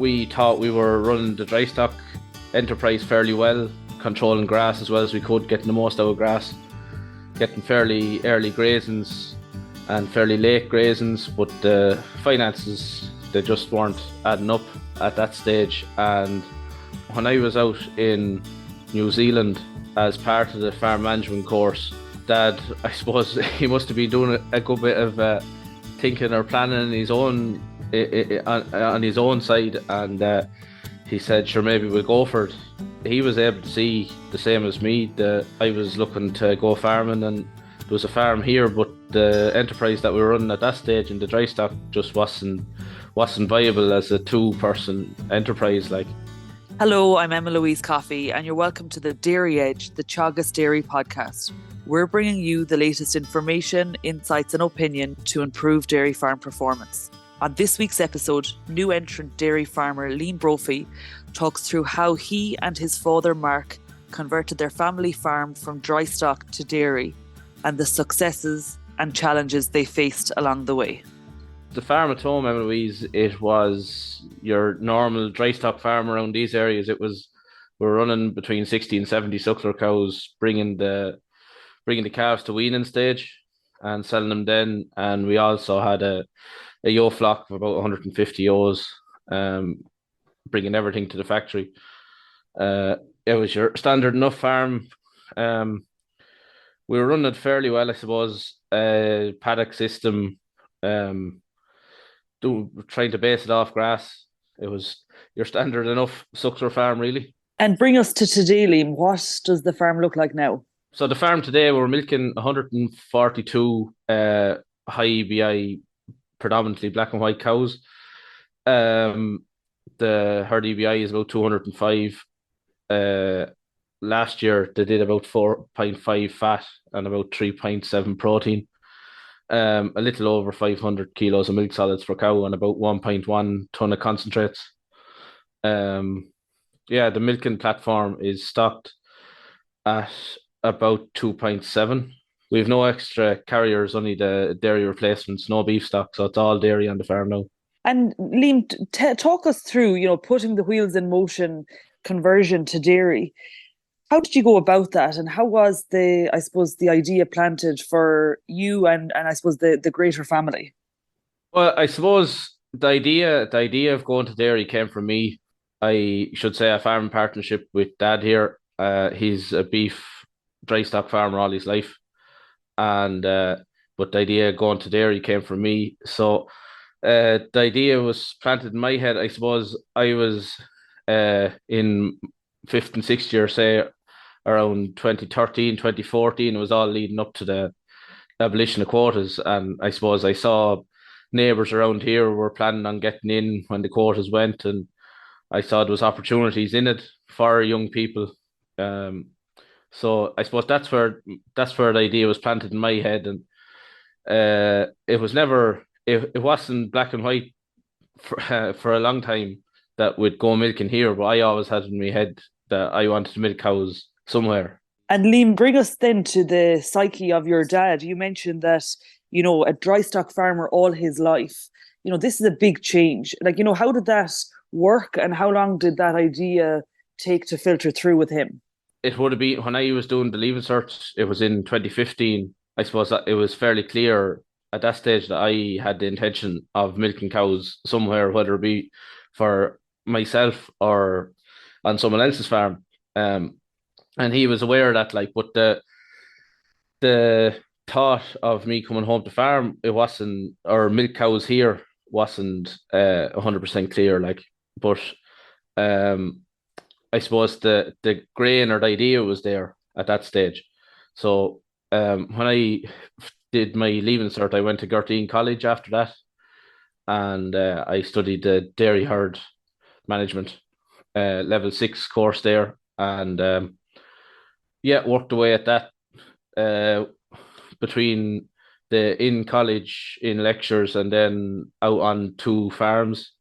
we thought we were running the drystock enterprise fairly well, controlling grass as well as we could, getting the most out of grass, getting fairly early grazings and fairly late grazings, but the finances, they just weren't adding up at that stage. And when I was out in New Zealand as part of the farm management course, Dad, I suppose he must have been doing a good bit of thinking or planning on his own side, and he said, "Sure, maybe we'll go for it." He was able to see the same as me. That I was looking to go farming, and there was a farm here, but the enterprise that we were running at that stage in the dry stock just wasn't viable as a two-person enterprise. Like, hello, I'm Emma-Louise Coffey, and you're welcome to the Dairy Edge, the Teagasc Dairy podcast. We're bringing you the latest information, insights, and opinion to improve dairy farm performance. On this week's episode, new entrant dairy farmer Liam Brophy talks through how he and his father Mark converted their family farm from dry stock to dairy and the successes and challenges they faced along the way. The farm at home, Emma-Louise, it was your normal dry stock farm around these areas. We were running between 60 and 70 suckler cows, bringing the calves to weaning stage and selling them then. And we also had a ewe flock of about 150 ewes, bringing everything to the factory. It was your standard enough farm. We were running it fairly well, I suppose. Paddock system, trying to base it off grass. It was your standard enough suckler farm, really. And bring us to today, Liam. What does the farm look like now? So the farm today, we're milking 142 high EBI, predominantly black and white cows. The herd EBI is about 205. Last year they did about 4.5 fat and about 3.7 protein. A little over 500 kilos of milk solids per cow and about 1.1 ton of concentrates. The milking platform is stocked at about 2.7. We have no extra carriers, only the dairy replacements, no beef stock, so it's all dairy on the farm now. And Liam, talk us through, putting the wheels in motion, conversion to dairy. How did you go about that, and how was the idea planted for you and I suppose the greater family? Well, I suppose the idea of going to dairy came from me. I should say a farming partnership with Dad here. He's a beef dry stock farmer all his life, and but the idea of going to dairy came from me. So the idea was planted in my head. I suppose I was in fifth and sixth year, say around 2013, 2014. It was all leading up to the abolition of quotas, and I suppose I saw neighbours around here were planning on getting in when the quotas went, and I saw there was opportunities in it for young people. So I suppose that's where the idea was planted in my head, and it wasn't black and white for a long time that we'd go milking here, but I always had in my head that I wanted to milk cows somewhere. And Liam, bring us then to the psyche of your dad. You mentioned that, a dry stock farmer all his life. This is a big change. How did that work, and how long did that idea take to filter through with him? It would have been when I was doing the leaving cert. It was in 2015. I suppose that it was fairly clear at that stage that I had the intention of milking cows somewhere, whether it be for myself or on someone else's farm. And he was aware of that. But the thought of me coming home to farm, it wasn't, or milk cows here wasn't 100% clear. But I suppose the grain or the idea was there at that stage. So when I did my leaving cert, I went to Gurteen College after that, and I studied the dairy herd management level 6 course there, and worked away at that between the in college, in lectures, and then out on 2 farms.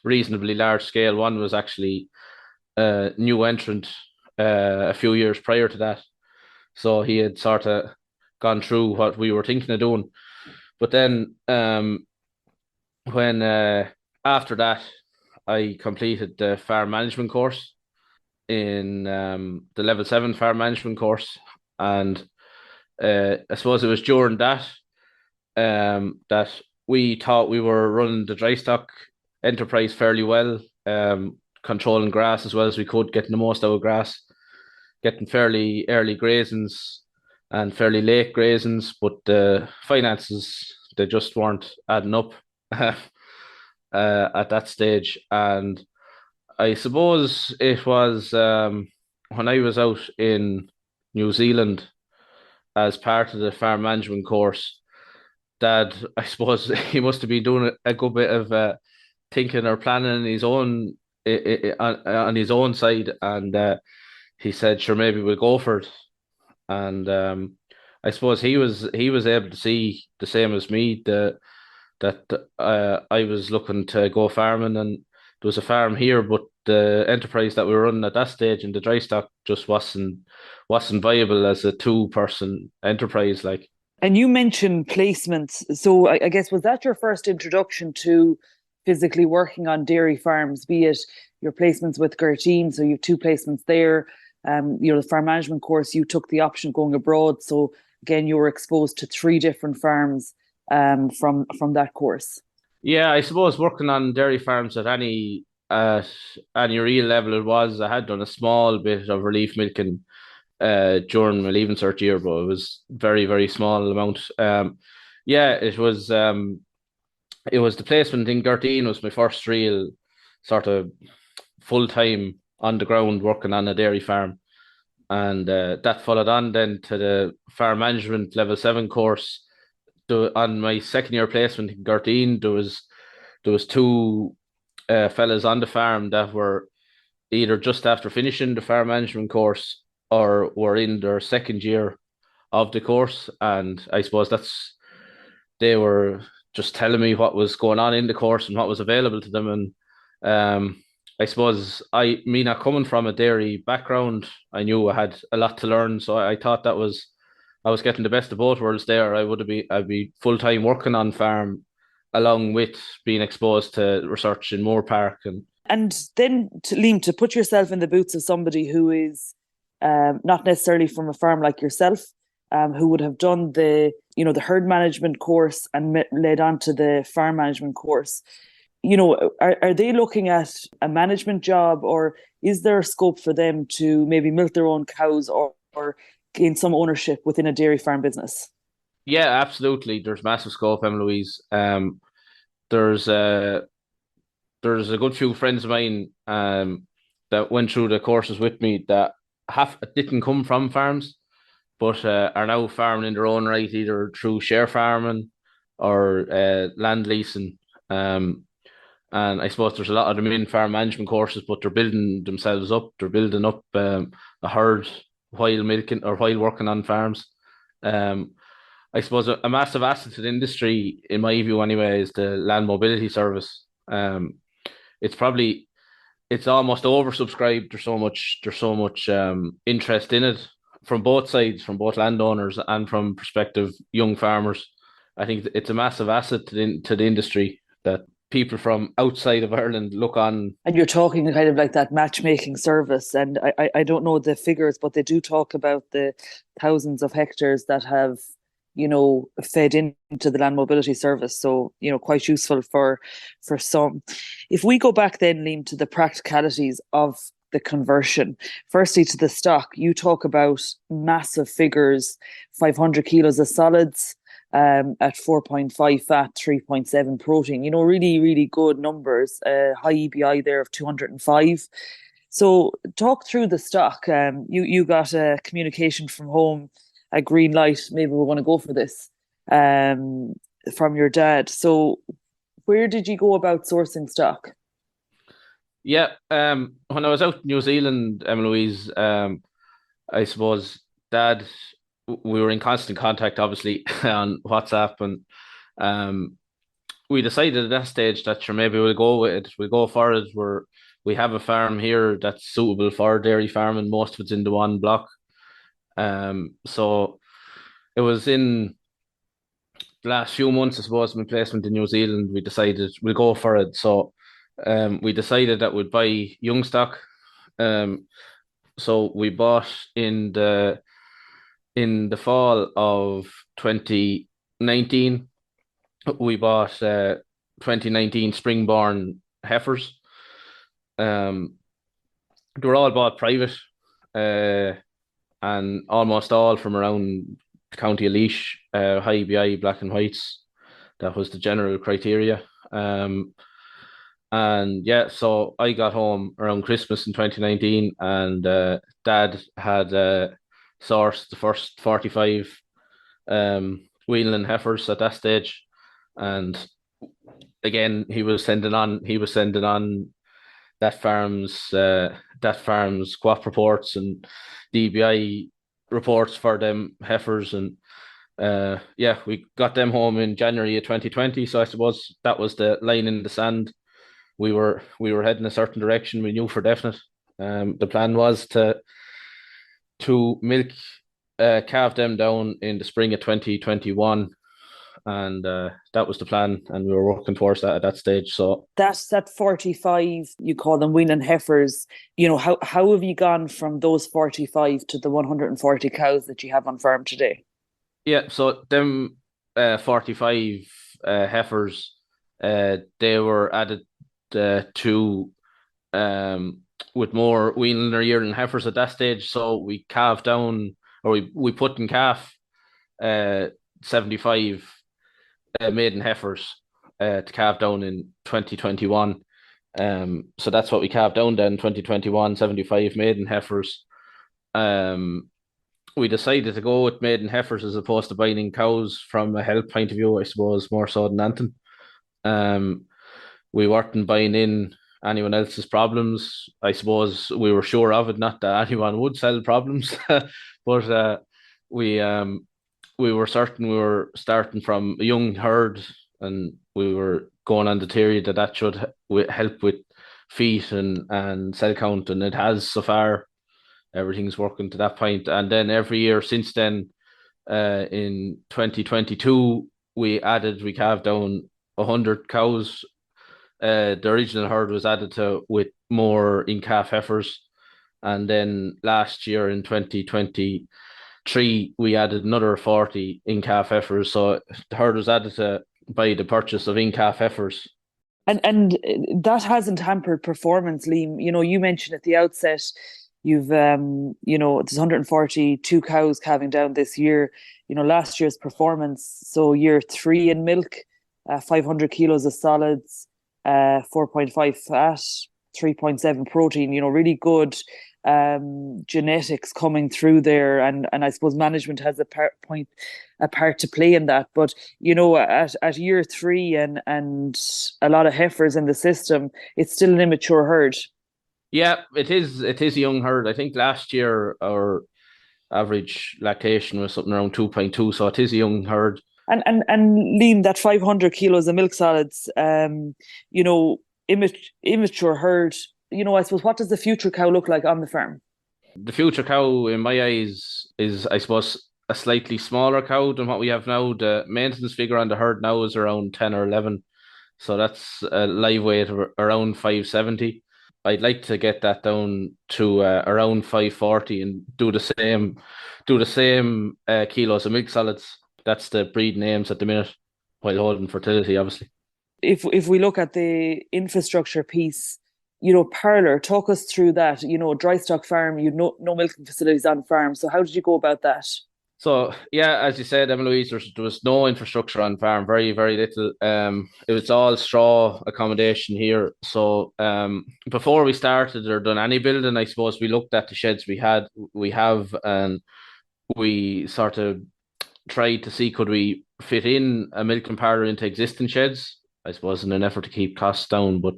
Reasonably large scale. One was actually a new entrant a few years prior to that. So he had sort of gone through what we were thinking of doing. But then when after that, I completed the farm management course in the level 7 farm management course. And I suppose it was during that that we thought we were running the dry stock enterprise fairly well, controlling grass as well as we could, getting the most out of grass, getting fairly early grazings and fairly late grazings, but the finances, they just weren't adding up at that stage. And I suppose it was when I was out in New Zealand as part of the farm management course. Dad, I suppose he must have been doing a good bit of thinking or planning his own on his own side, and he said, "Sure, maybe we'll go for it." And I suppose he was able to see the same as me, that I was looking to go farming, and there was a farm here, but the enterprise that we were running at that stage in the dry stock just wasn't viable as a two-person enterprise. Like, And you mentioned placements. So I guess, was that your first introduction to physically working on dairy farms, be it your placements with Gurteen? So you have two placements there. The farm management course, you took the option of going abroad. So again, you were exposed to three different farms from that course. yeah, I suppose working on dairy farms at any real level, it was, I had done a small bit of relief milking during my leaving cert year, but it was very, very small amount. Yeah, it was the placement in Gurteen was my first real sort of full time on the ground working on a dairy farm, and that followed on then to the farm management level 7 course. On my second year placement in Gurteen, there was two fellas on the farm that were either just after finishing the farm management course or were in their second year of the course. And I suppose they were just telling me what was going on in the course and what was available to them. And I suppose me not coming from a dairy background, I knew I had a lot to learn. So I thought I was getting the best of both worlds there. I'd be full time working on farm along with being exposed to research in Moorepark. And then, Liam, to put yourself in the boots of somebody who is not necessarily from a farm like yourself, who would have done the herd management course and led on to the farm management course. Are they looking at a management job, or is there a scope for them to maybe milk their own cows, or gain some ownership within a dairy farm business? Yeah, absolutely. There's massive scope, Emma-Louise. There's there's a good few friends of mine that went through the courses with me that didn't come from farms, but are now farming in their own right, either through share farming or land leasing. And I suppose there's a lot of them in farm management courses, but they're building themselves up. They're building up a herd while milking or while working on farms. Um, I suppose a massive asset to the industry, in my view anyway, is the land mobility service. It's probably it's almost oversubscribed. There's so much interest in it from both sides, from both landowners and from prospective young farmers. I think it's a massive asset to the industry that people from outside of Ireland look on. And you're talking kind of like that matchmaking service. And I don't know the figures, but they do talk about the thousands of hectares that have, fed into the land mobility service. So, quite useful for some. If we go back then, Liam, to the practicalities of the conversion, firstly to the stock, you talk about massive figures, 500 kilos of solids, at 4.5 fat, 3.7 protein, really, really good numbers, high EBI there of 205. So talk through the stock. You got a communication from home, a green light, maybe we're going to go for this, from your dad. So where did you go about sourcing stock? Yeah, when I was out in New Zealand, Emma-Louise, I suppose Dad, we were in constant contact, obviously, on WhatsApp, and um, we decided at that stage that sure maybe we'll go with it. We'll go for it. We have a farm here that's suitable for dairy farming. Most of it's in the one block. So it was in the last few months, I suppose, my placement in New Zealand, we decided we'll go for it. So we decided that we'd buy young stock. Um, so we bought in the fall of 2019, we bought 2019 springborn heifers. Um, they were all bought private, uh, and almost all from around the County of Laois, high BI, black and whites. That was the general criteria. And yeah, so I got home around Christmas in 2019, and Dad had sourced the first 45 wheeling heifers at that stage, and again he was sending on that farm's quaff reports and DBI reports for them heifers, and yeah, we got them home in January of 2020. So I suppose that was the line in the sand. We were heading a certain direction. We knew for definite. The plan was to milk calve them down in the spring of 2021, and that was the plan, and we were working towards that at that stage. So That 45, you call them wheeling heifers, how have you gone from those 45 to the 140 cows that you have on farm today? yeah, so them 45 heifers, they were added to with more weaning or yearling heifers at that stage. So we calved down, or we put in calf 75 maiden heifers to calve down in 2021. So that's what we calved down then, 2021, 75 maiden heifers. We decided to go with maiden heifers as opposed to buying in cows from a health point of view, I suppose, more so than anything. We weren't buying in anyone else's problems. I suppose we were sure of it, not that anyone would sell problems, but we were certain we were starting from a young herd, and we were going on the theory that should help with feet and cell count, and it has so far. Everything's working to that point, and then every year since then, in 2022, we calved down 100 cows. The original herd was added to with more in calf heifers, and then last year in 2023 we added another 40 in calf heifers. So the herd was added to by the purchase of in calf heifers. And that hasn't hampered performance, Liam. You mentioned at the outset you've there's 142 cows calving down this year. Last year's performance, so year 3 in milk, 500 kilos of solids, 4.5 fat, 3.7 protein. Really good genetics coming through there, and I suppose management has a part to play in that. But at year 3 and a lot of heifers in the system, it's still an immature herd. Yeah, it is. It is a young herd. I think last year our average lactation was something around 2.2, so it is a young herd. And Liam, that 500 kilos of milk solids, immature herd. I suppose, what does the future cow look like on the farm? The future cow, in my eyes, is, I suppose, a slightly smaller cow than what we have now. The maintenance figure on the herd now is around 10 or 11, so that's a live weight of around 570. I'd like to get that down to around 540 and do the same kilos of milk solids. That's the breeding aims at the minute, while holding fertility, obviously. If we look at the infrastructure piece, parlour, talk us through that. Dry stock farm, no milking facilities on farm. So how did you go about that? So yeah, as you said, Emma-Louise, there was no infrastructure on farm, very, very little. It was all straw accommodation here. So before we started or done any building, I suppose we looked at the sheds we have, and we sort of tried to see could we fit in a milking parlour into existing sheds. I suppose in an effort to keep costs down, but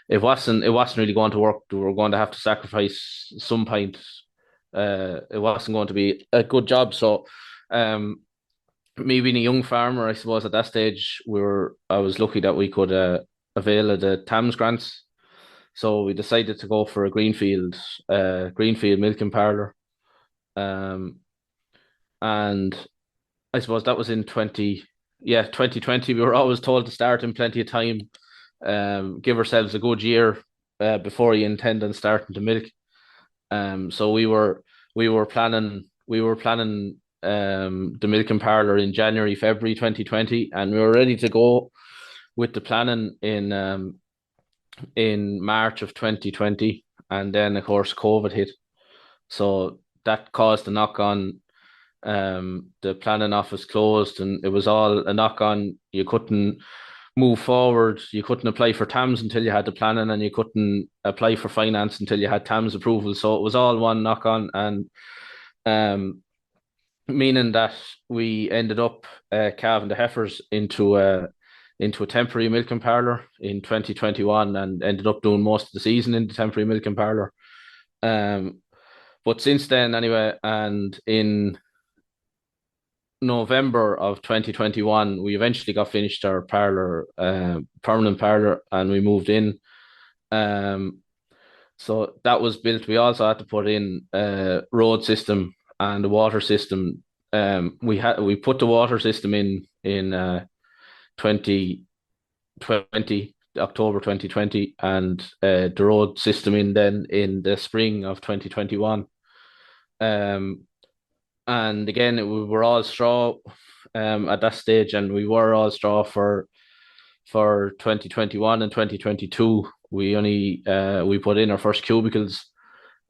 it wasn't really going to work. We were going to have to sacrifice some point. It wasn't going to be a good job. So, me being a young farmer, I suppose at that stage I was lucky that we could avail of the TAMS grants. So we decided to go for a greenfield milking parlour. And I suppose that was in yeah, 2020, we were always told to start in plenty of time, give ourselves a good year before you intend on starting to milk. So we were planning the milking parlour in January, February 2020, and we were ready to go with the planning in March of 2020, and then of course COVID hit. So that caused a knock on. The planning office closed, and it was all a knock on. You couldn't move forward. You couldn't apply for TAMS until you had the planning, and you couldn't apply for finance until you had TAMS approval. So it was all one knock on, and um, meaning that we ended up calving the heifers into a temporary milking parlour in 2021, and ended up doing most of the season in the temporary milking parlour. Um, but since then, anyway, and in November of 2021, we eventually got finished our parlour, permanent parlour, and we moved in. Um, so that was built. We also had to put in a road system and a water system. We put the water system in 2020, October 2020, and the road system in then in the spring of 2021. And again, we were all straw at that stage, and we were all straw for 2021 and 2022. We only we put in our first cubicles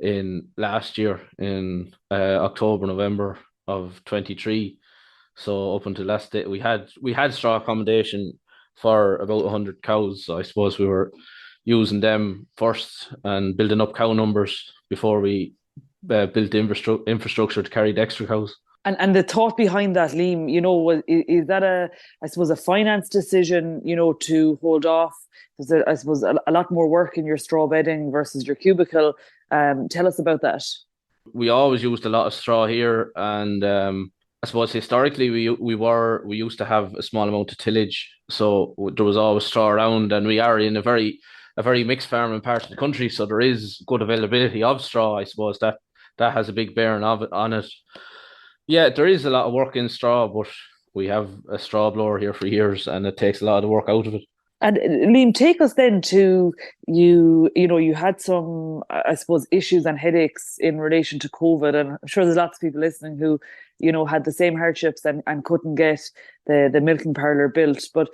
in last year in October, November of 23. So up until last day, we had straw accommodation for about 100 cows. So I suppose we were using them first and building up cow numbers before we built the infrastructure to carry the extra cows. And the thought behind that, Liam, is that I suppose, a finance decision, to hold off? There's, I suppose, a lot more work in your straw bedding versus your cubicle. Tell us about that. We always used a lot of straw here, and I suppose historically we used to have a small amount of tillage, so there was always straw around, and we are in a very mixed farming part of the country, so there is good availability of straw. I suppose that has a big bearing of it on it. Yeah, there is a lot of work in straw, but we have a straw blower here for years, and it takes a lot of the work out of it. And Liam, take us then to you. You had some, I suppose, issues and headaches in relation to COVID, and I'm sure there's lots of people listening who, had the same hardships and couldn't get the milking parlour built. But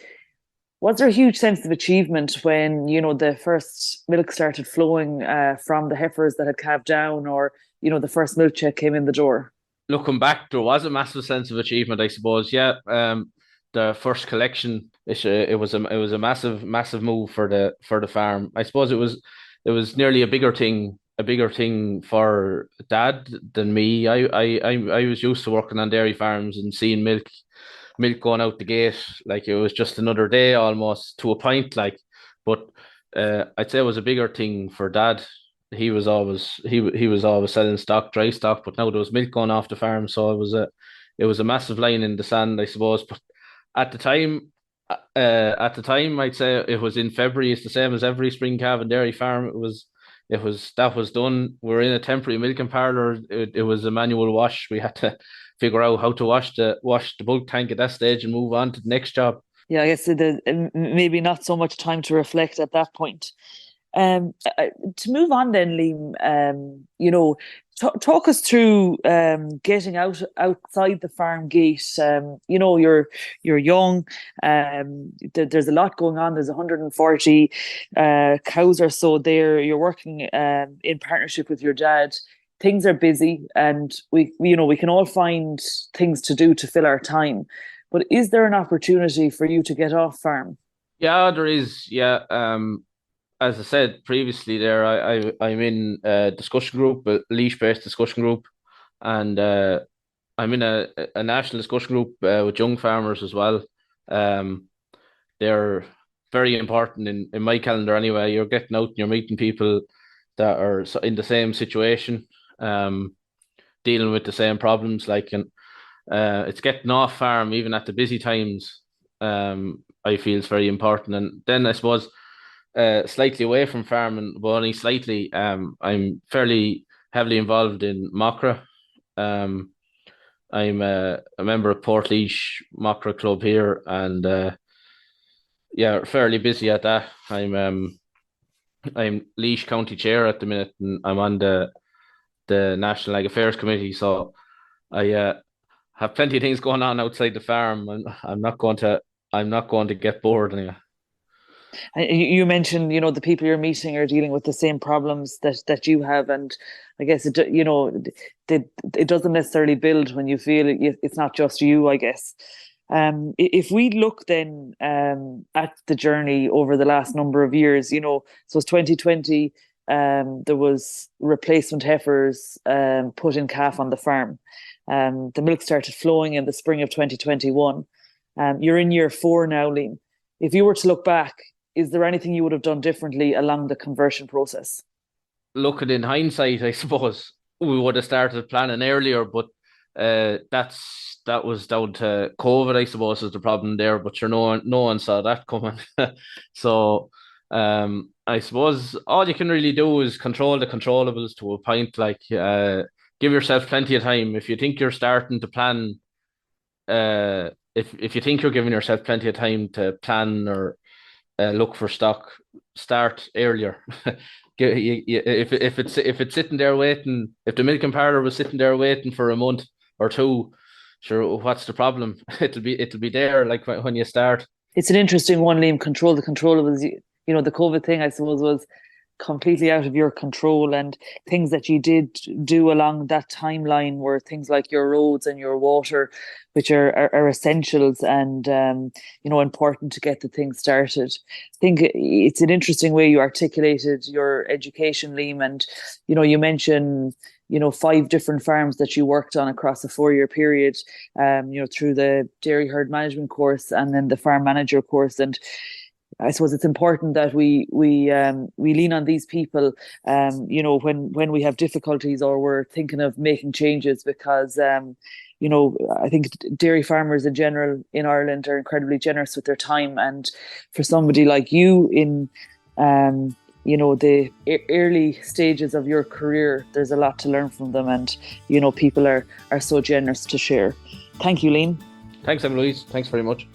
was there a huge sense of achievement when the first milk started flowing from the heifers that had calved down, or the first milk check came in the door? Looking back, there was a massive sense of achievement, I suppose. Yeah, the first collection, it was a massive move for the farm. I suppose it was nearly a bigger thing for Dad than me. I was used to working on dairy farms and seeing milk going out the gate, like it was just another day almost to a point. Like, but I'd say it was a bigger thing for Dad. He was always selling stock, dry stock, but now there was milk going off the farm, so it was a massive line in the sand, I suppose. But at the time, I'd say it was in February. It's the same as every spring calf and dairy farm. That was done. We're in a temporary milking parlour. It was a manual wash. We had to figure out how to wash the bulk tank at that stage and move on to the next job. Yeah, I guess maybe not so much time to reflect at that point. To move on then, Liam, talk us through getting outside the farm gate. You're young. There's a lot going on. There's 140 cows or so there. You're working in partnership with your dad. Things are busy, and we can all find things to do to fill our time. But is there an opportunity for you to get off farm? Yeah, there is. Yeah. As I said previously, there I'm in a discussion group, a leash-based discussion group, and I'm in a national discussion group with young farmers as well. Um, they're very important in my calendar anyway. You're getting out and you're meeting people that are in the same situation, dealing with the same problems. Like, and it's getting off farm even at the busy times. I feel is very important, and then I suppose slightly away from farming, but only slightly. I'm fairly heavily involved in Macra. Um, I'm a member of Portlaoise Mockra Club here, and yeah, fairly busy at that. I'm Laois County Chair at the minute, and I'm on the National Ag Affairs Committee. So I have plenty of things going on outside the farm, and I'm not going to get bored anyway. You mentioned, the people you're meeting are dealing with the same problems that you have, and I guess it doesn't necessarily build when you feel it's not just you, I guess. If we look then at the journey over the last number of years, so it's 2020, there was replacement heifers put in calf on the farm. The milk started flowing in the spring of 2021. You're in year 4 now, Liam. If you were to look back, is there anything you would have done differently along the conversion process? Looking in hindsight, I suppose we would have started planning earlier, but that was down to COVID, I suppose, is the problem there. But no one saw that coming. So I suppose all you can really do is control the controllables to a point. Like give yourself plenty of time. If you think you're starting to plan, if you think you're giving yourself plenty of time to plan or look for stock, start earlier. If it's sitting there waiting, if the milking parlour was sitting there waiting for a month or two, sure, what's the problem? It'll be there like when you start. It's an interesting one, Liam. Control the controllables. The COVID thing, I suppose, was completely out of your control, and things that you did do along that timeline were things like your roads and your water, which are essentials and important to get the thing started. I think it's an interesting way you articulated your education, Liam, and you mentioned 5 different farms that you worked on across a 4-year period, through the dairy herd management course and then the farm manager course. And I suppose it's important that we lean on these people, when we have difficulties or we're thinking of making changes, because I think dairy farmers in general in Ireland are incredibly generous with their time, and for somebody like you in the early stages of your career, there's a lot to learn from them, and people are so generous to share. Thank you, Liam. Thanks, Emma-Louise. Thanks very much.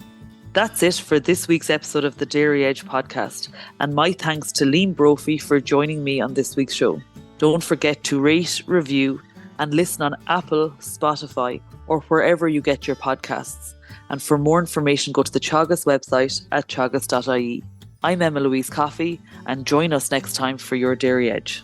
That's it for this week's episode of the Dairy Edge podcast, and my thanks to Liam Brophy for joining me on this week's show. Don't forget to rate, review, and listen on Apple, Spotify, or wherever you get your podcasts. And for more information, go to the Teagasc website at teagasc.ie. I'm Emma-Louise Coffey, and join us next time for your Dairy Edge.